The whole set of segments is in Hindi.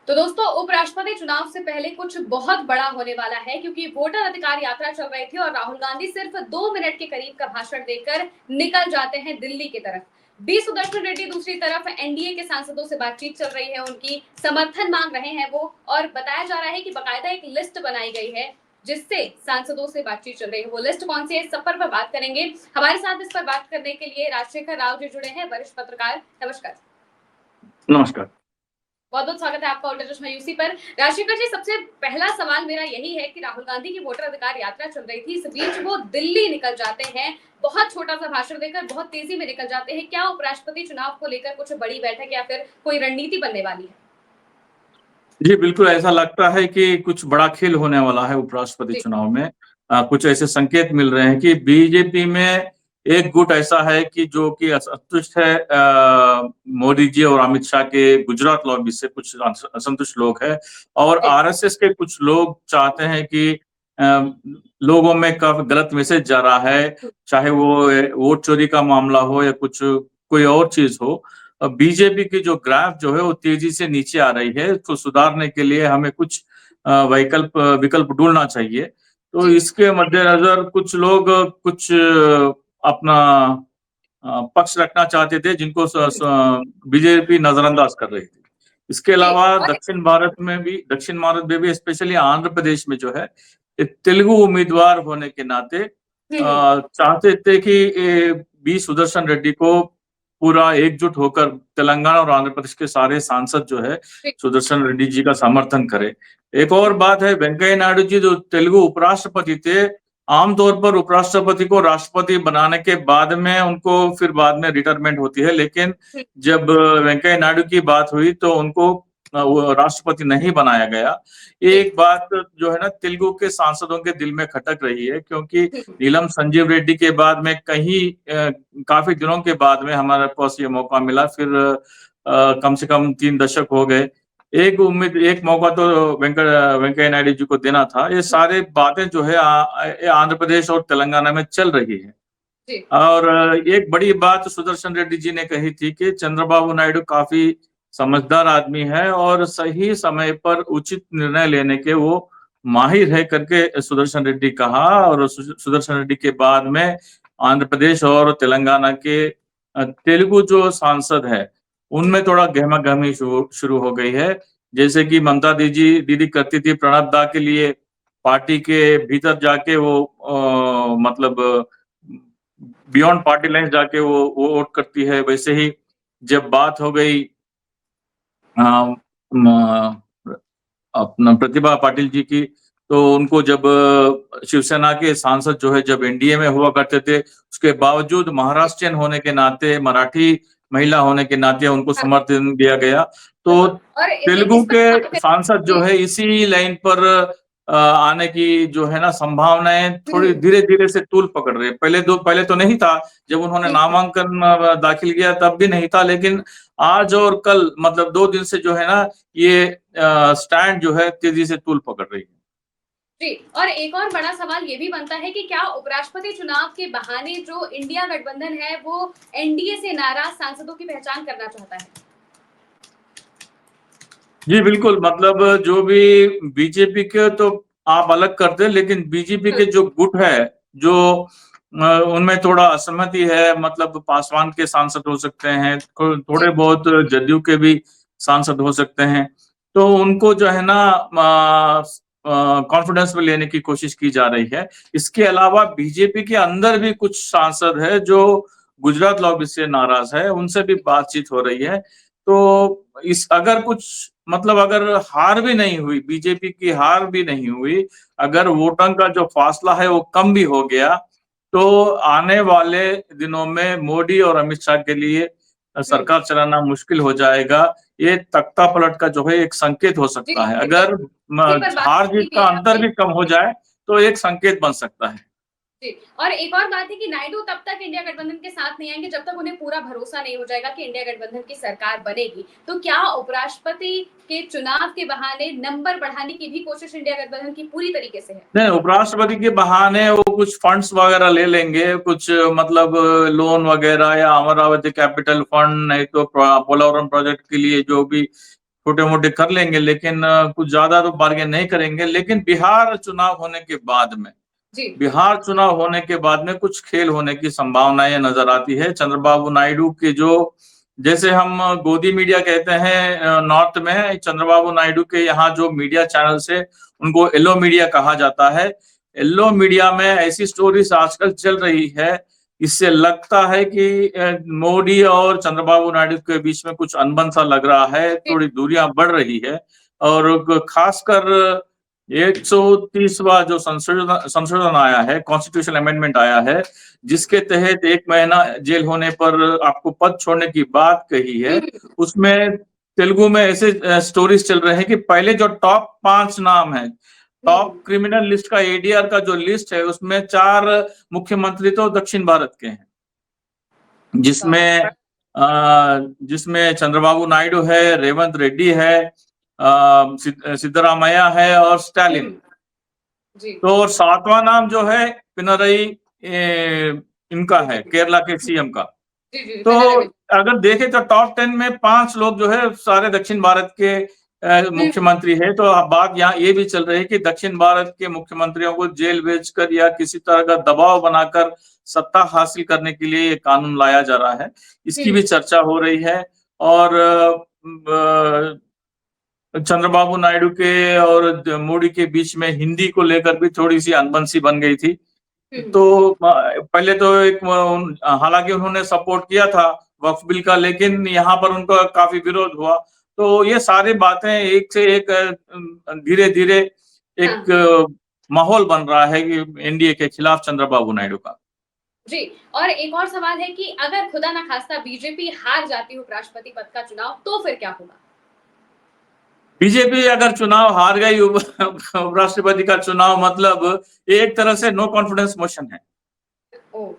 तो दोस्तों, उपराष्ट्रपति चुनाव से पहले कुछ बहुत बड़ा होने वाला है, क्योंकि वोटर अधिकार यात्रा चल रही थी और राहुल गांधी सिर्फ 2 मिनट के करीब का भाषण देकर निकल जाते हैं दिल्ली की तरफ। बी सुदर्शन रेड्डी दूसरी तरफ एनडीए के सांसदों से बातचीत चल रही है, उनकी समर्थन मांग रहे हैं वो, और बताया जा रहा है कि बाकायदा एक लिस्ट बनाई गई है जिससे सांसदों से बातचीत चल रही है। वो लिस्ट कौन सी है, इस सब पर बात करेंगे। हमारे साथ इस पर बात करने के लिए राजशेखर राव जी जुड़े हैं, वरिष्ठ पत्रकार। नमस्कार। नमस्कार। बहुत बहुत स्वागत है आपका उल्टा चश्मा यूसी पर। राजशेखर जी, सबसे पहला सवाल मेरा यही है कि राहुल गांधी की वोटर अधिकार यात्रा चल रही थी, इस बीच वो दिल्ली निकल जाते हैं, बहुत छोटा सा भाषण देकर बहुत तेजी में निकल जाते हैं। क्या उपराष्ट्रपति चुनाव को लेकर कुछ बड़ी बैठक या फिर कोई रणनीति बनने वाली है? जी, बिल्कुल ऐसा लगता है कि कुछ बड़ा खेल होने वाला है उपराष्ट्रपति जी। चुनाव में। कुछ ऐसे संकेत मिल रहे हैं कि बीजेपी में एक गुट ऐसा है कि जो कि असंतुष्ट है मोदी जी और अमित शाह के गुजरात लॉबी से, कुछ असंतुष्ट लोग हैं। और जी। आरएसएस के कुछ लोग चाहते हैं कि लोगों में काफी गलत मैसेज जा रहा है, चाहे वो वोट चोरी का मामला हो या कुछ कोई और चीज हो। बीजेपी की जो ग्राफ जो है वो तेजी से नीचे आ रही है, उसको सुधारने के लिए हमें कुछ विकल्प ढूंढना चाहिए। तो जी। इसके मद्देनजर कुछ लोग कुछ अपना पक्ष रखना चाहते थे, जिनको बीजेपी नजरअंदाज कर रही थी। इसके जी। अलावा और दक्षिण भारत में भी स्पेशली आंध्र प्रदेश में जो है, एक तेलुगु उम्मीदवार होने के नाते चाहते थे कि बी सुदर्शन रेड्डी को पूरा एकजुट होकर तेलंगाना और आंध्र प्रदेश के सारे सांसद जो है सुदर्शन रेड्डी जी का समर्थन करे। एक और बात है, वेंकैया नायडू जी जो तेलुगु उपराष्ट्रपति थे, आमतौर पर उपराष्ट्रपति को राष्ट्रपति बनाने के बाद में उनको फिर बाद में रिटायरमेंट होती है, लेकिन जब वेंकैया नायडू की बात हुई तो उनको वो राष्ट्रपति नहीं बनाया गया। एक बात जो है ना, तेलुगु के सांसदों के दिल में खटक रही है, क्योंकि नीलम संजीव रेड्डी के बाद में काफी दिनों के बाद में हमारे पास ये मौका मिला। फिर कम से कम 3 दशक हो गए। एक मौका तो वेंकैया नायडू जी को देना था। ये सारे बातें जो है ये आंध्र प्रदेश और तेलंगाना में चल रही है। और एक बड़ी बात सुदर्शन रेड्डी जी ने कही थी कि चंद्रबाबू नायडू काफी समझदार आदमी है और सही समय पर उचित निर्णय लेने के वो माहिर है करके सुदर्शन रेड्डी कहा। और सुदर्शन रेड्डी के बाद में आंध्र प्रदेश और तेलंगाना के तेलुगु जो सांसद है, उनमें थोड़ा गहमा गहमी शुरू हो गई है। जैसे कि ममता दीदी करती थी प्रणब दा के लिए, पार्टी के भीतर जाके वो मतलब बियॉन्ड पार्टी लाइन जाके वो वोट करती है, वैसे ही जब बात हो गई अपना प्रतिभा पाटिल जी की, तो उनको जब शिवसेना के सांसद जो है जब एनडीए में हुआ करते थे, उसके बावजूद महाराष्ट्रियन होने के नाते, मराठी महिला होने के नाते उनको समर्थन दिया गया। तो बिल्कुल। और तेलुगु इस के पर सांसद जो है इसी लाइन पर आने की जो है ना संभावनाएं थोड़ी धीरे धीरे से तूल पकड़ रही है। पहले तो नहीं था, जब उन्होंने नामांकन दाखिल किया तब भी नहीं था, लेकिन आज और कल मतलब 2 दिन से जो है ना, ये स्टैंड जो है तेजी से तूल पकड़ रही है। जी। और एक और बड़ा सवाल ये भी बनता है कि क्या उपराष्ट्रपति चुनाव के बहाने जो इंडिया गठबंधन है वो एनडीए से नाराज सांसदों की पहचान करना चाहता है? जी बिल्कुल, मतलब जो भी बीजेपी के तो आप अलग करते हैं, लेकिन बीजेपी के जो गुट है, जो उनमें थोड़ा असहमति है, मतलब पासवान के सांसद हो सकते हैं, थोड़े बहुत जदयू के भी सांसद हो सकते हैं, तो उनको जो है ना कॉन्फिडेंस में लेने की कोशिश की जा रही है। इसके अलावा बीजेपी के अंदर भी कुछ सांसद है जो गुजरात लॉबी से नाराज है, उनसे भी बातचीत हो रही है। तो इस अगर कुछ मतलब अगर हार भी नहीं हुई, बीजेपी की हार भी नहीं हुई, अगर वोटों का जो फासला है वो कम भी हो गया, तो आने वाले दिनों में मोदी और अमित शाह के लिए सरकार चलाना मुश्किल हो जाएगा। ये तख्ता पलट का जो है एक संकेत हो जी, सकता है। बिल्कुल। अगर इसी पर बात हार की जीत भी का है अंतर आपने। भी कम हो जाए तो एक संकेत बन सकता है। जी। और एक और बात है कि नायडू तब तक इंडिया गठबंधन के साथ नहीं आएंगे जब तक उन्हें पूरा भरोसा नहीं हो जाएगा कि इंडिया गठबंधन की सरकार बनेगी। तो क्या उपराष्ट्रपति के चुनाव के बहाने नंबर बढ़ाने की भी कोशिश इंडिया गठबंधन की पूरी तरीके से है? नहीं, उपराष्ट्रपति के बहाने वो कुछ फंड्स वगैरह ले लेंगे, कुछ मतलब लोन वगैरह, या अमरावती कैपिटल फंड, नहीं तो पोलावरम प्रोजेक्ट के लिए जो भी छोटे मोटे कर लेंगे, लेकिन कुछ ज्यादा तो बार्गेन नहीं करेंगे। लेकिन बिहार चुनाव होने के बाद में कुछ खेल होने की संभावनाएं नजर आती है। चंद्रबाबू नायडू के जो, जैसे हम गोदी मीडिया कहते हैं नॉर्थ में, चंद्रबाबू नायडू के यहाँ जो मीडिया चैनल से, उनको येलो मीडिया कहा जाता है। येलो मीडिया में ऐसी स्टोरीज आजकल चल रही है, इससे लगता है कि मोदी और चंद्रबाबू नायडू के बीच में कुछ अनबन सा लग रहा है, थोड़ी दूरियां बढ़ रही है। और खासकर 130वां जो संशोधन आया है, कॉन्स्टिट्यूशन अमेंडमेंट आया है, जिसके तहत 1 महीना जेल होने पर आपको पद छोड़ने की बात कही है, उसमें तेलुगु में ऐसे स्टोरीज चल रहे हैं कि पहले जो टॉप 5 नाम है, टॉप क्रिमिनल लिस्ट का, एडीआर का जो लिस्ट है, उसमें 4 मुख्यमंत्री तो दक्षिण भारत के हैं, जिसमें चंद्रबाबू नायडू है, रेवंत रेड्डी है, सिद्धरामैया है और स्टालिन। तो 7वां नाम जो है पिनरई इनका है, केरला के सीएम का। तो अगर देखें तो टॉप 10 में 5 लोग जो है सारे दक्षिण भारत के मुख्यमंत्री है। तो बात यहाँ ये भी चल रही है कि दक्षिण भारत के मुख्यमंत्रियों को जेल भेजकर या किसी तरह का दबाव बनाकर सत्ता हासिल करने के लिए ये कानून लाया जा रहा है, इसकी भी चर्चा हो रही है। और चंद्रबाबू नायडू के और मोदी के बीच में हिंदी को लेकर भी थोड़ी सी अनबन सी बन गई थी। तो पहले तो हालांकि उन्होंने सपोर्ट किया था वक्फ बिल का, लेकिन यहाँ पर उनका काफी विरोध हुआ। तो ये सारी बातें एक से एक धीरे धीरे एक माहौल बन रहा है कि एनडीए के खिलाफ चंद्रबाबू नायडू का। जी, और एक और सवाल है कि अगर खुदा ना खास्ता बीजेपी हार जाती उपराष्ट्रपति पद का चुनाव, तो फिर क्या होगा? बीजेपी अगर चुनाव हार गई, उपराष्ट्रपति का चुनाव, मतलब एक तरह से नो कॉन्फिडेंस मोशन है।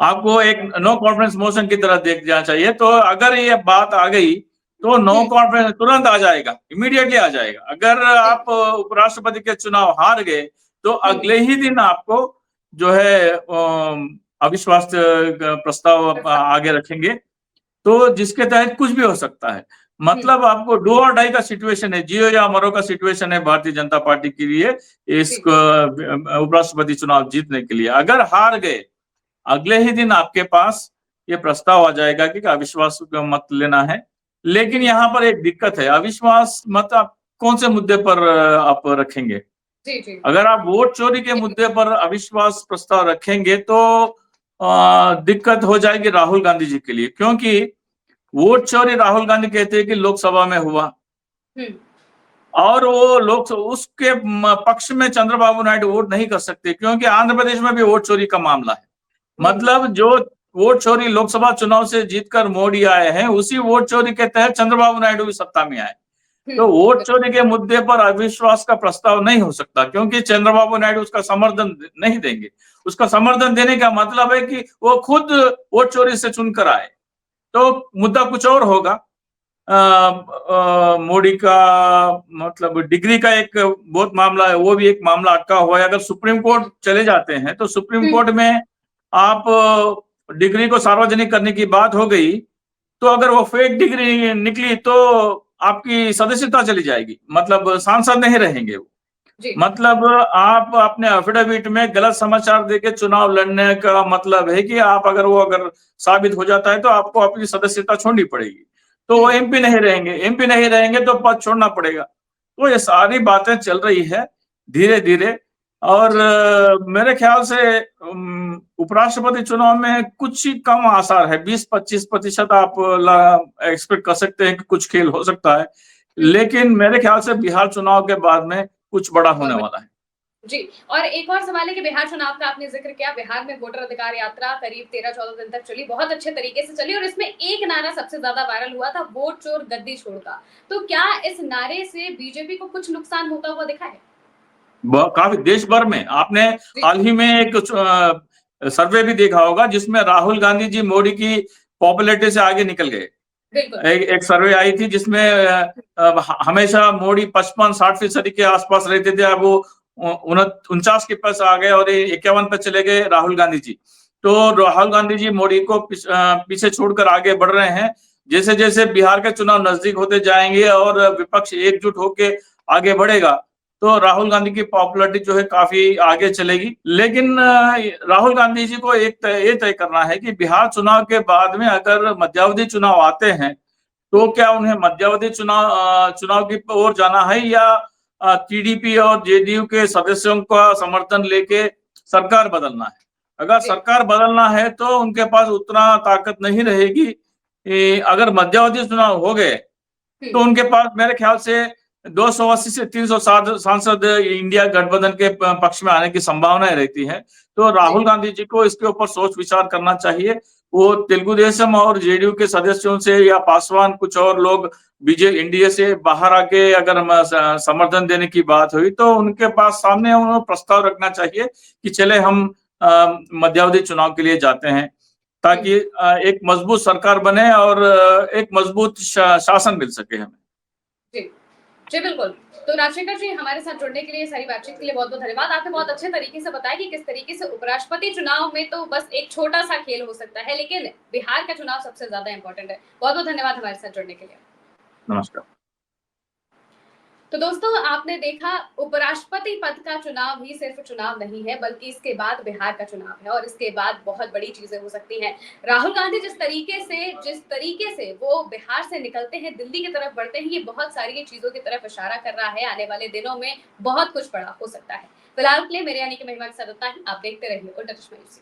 आपको एक नो कॉन्फिडेंस मोशन की तरह देख जाना चाहिए। तो अगर ये बात आ गई तो नो कॉन्फिडेंस तुरंत आ जाएगा, इमीडिएटली आ जाएगा। अगर आप उपराष्ट्रपति के चुनाव हार गए तो अगले ही दिन आपको जो है अविश्वास प्रस्ताव आगे रखेंगे, तो जिसके तहत कुछ भी हो सकता है। मतलब आपको डू और डाई का सिचुएशन है, जियो या मरो का सिचुएशन है भारतीय जनता पार्टी के लिए इस उपराष्ट्रपति चुनाव जीतने के लिए। अगर हार गए, अगले ही दिन आपके पास ये प्रस्ताव आ जाएगा कि अविश्वास मत लेना है। लेकिन यहाँ पर एक दिक्कत है, अविश्वास मत आप कौन से मुद्दे पर आप रखेंगे? अगर आप वोट चोरी के मुद्दे पर अविश्वास प्रस्ताव रखेंगे तो दिक्कत हो जाएगी राहुल गांधी जी के लिए, क्योंकि वोट चोरी राहुल गांधी कहते हैं कि लोकसभा में हुआ, और वो उसके पक्ष में चंद्रबाबू नायडू वोट नहीं कर सकते, क्योंकि आंध्र प्रदेश में भी वोट चोरी का मामला है। मतलब जो वोट चोरी लोकसभा चुनाव से जीतकर मोदी आए हैं, उसी वोट चोरी के तहत चंद्रबाबू नायडू भी सत्ता में आए। तो वोट चोरी के मुद्दे पर अविश्वास का प्रस्ताव नहीं हो सकता, क्योंकि चंद्रबाबू नायडू उसका समर्थन नहीं देंगे। उसका समर्थन देने का मतलब है कि वो खुद वोट चोरी से चुनकर आए, तो मुद्दा कुछ और होगा। मोदी का मतलब डिग्री का एक बहुत मामला है, वो भी एक मामला अटका हुआ है। अगर सुप्रीम कोर्ट चले जाते हैं तो सुप्रीम कोर्ट में आप डिग्री को सार्वजनिक करने की बात हो गई, तो अगर वो फेक डिग्री निकली तो आपकी सदस्यता चली जाएगी, मतलब सांसद नहीं रहेंगे वो। मतलब आप अपने एफिडेविट में गलत समाचार देके चुनाव लड़ने का मतलब है कि आप अगर साबित हो जाता है तो आपको अपनी सदस्यता छोड़नी पड़ेगी, तो वो एमपी नहीं रहेंगे तो पद छोड़ना पड़ेगा। तो ये सारी बातें चल रही है धीरे धीरे, और मेरे ख्याल से उपराष्ट्रपति चुनाव में कुछ ही कम आसार है, 20-25% आप एक्सपेक्ट कर सकते हैं कि कुछ खेल हो सकता है। लेकिन मेरे ख्याल से बिहार चुनाव के बाद में कुछ बड़ा होने वाला है। जी, और एक और सवाल है कि बिहार चुनाव का आपने जिक्र किया। बिहार में वोटर अधिकार यात्रा करीब 13-14 दिन तक चली, बहुत अच्छे तरीके से चली, और इसमें एक नारा सबसे ज्यादा वायरल हुआ था, वोट चोर गद्दी छोड़ का। तो क्या इस नारे से बीजेपी को कुछ नुकसान होता हुआ दिखा है? काफी देश भर में आपने हाल ही में एक सर्वे भी देखा होगा, जिसमें राहुल गांधी जी मोदी की पॉपुलैरिटी से आगे निकल गए। एक सर्वे आई थी जिसमें हमेशा मोदी 55-60% के आसपास रहते थे, अब वो 49 के पास आ गए और 51 पे चले गए राहुल गांधी जी। तो राहुल गांधी जी मोदी को पीछे छोड़कर आगे बढ़ रहे हैं। जैसे जैसे बिहार के चुनाव नजदीक होते जाएंगे और विपक्ष एकजुट होकर आगे बढ़ेगा तो राहुल गांधी की पॉपुलैरिटी जो है काफी आगे चलेगी। लेकिन राहुल गांधी जी को ये तय करना है कि बिहार चुनाव के बाद में अगर मध्यावधि चुनाव आते हैं तो क्या उन्हें मध्यावधि चुनाव की ओर जाना है या टीडीपी और जेडीयू के सदस्यों का समर्थन लेके सरकार बदलना है। अगर सरकार बदलना है तो उनके पास उतना ताकत नहीं रहेगी। अगर मध्यावधि चुनाव हो गए तो उनके पास मेरे ख्याल से 280 से 360 सांसद इंडिया गठबंधन के पक्ष में आने की संभावनाएं रहती है। तो राहुल गांधी जी को इसके ऊपर सोच विचार करना चाहिए। वो तेलुगु देशम और जेडीयू के सदस्यों से या पासवान कुछ और लोग एनडीए से बाहर आके अगर समर्थन देने की बात हुई तो उनके पास सामने उन्हें प्रस्ताव रखना चाहिए कि चले हम मध्यावधि चुनाव के लिए जाते हैं ताकि एक मजबूत सरकार बने और एक मजबूत शासन मिल सके हमें। जी बिल्कुल। तो राजशेखर जी हमारे साथ जुड़ने के लिए, सारी बातचीत के लिए बहुत बहुत धन्यवाद। आपने बहुत अच्छे तरीके से बताया कि किस तरीके से उपराष्ट्रपति चुनाव में तो बस एक छोटा सा खेल हो सकता है, लेकिन बिहार का चुनाव सबसे ज्यादा इंपॉर्टेंट है। बहुत बहुत धन्यवाद हमारे साथ जुड़ने के लिए। नमस्कार। तो दोस्तों आपने देखा, उपराष्ट्रपति पद का चुनाव ही सिर्फ चुनाव नहीं है, बल्कि इसके बाद बिहार का चुनाव है और इसके बाद बहुत बड़ी चीजें हो सकती हैं। राहुल गांधी जिस तरीके से वो बिहार से निकलते हैं, दिल्ली की तरफ बढ़ते हैं, ये बहुत सारी चीजों की तरफ इशारा कर रहा है। आने वाले दिनों में बहुत कुछ बड़ा हो सकता है। फिलहाल के लिए मेरे यानी कि महिमा के साथ इतना ही। आप देखते रहिए उल्टा चश्मा न्यूज़।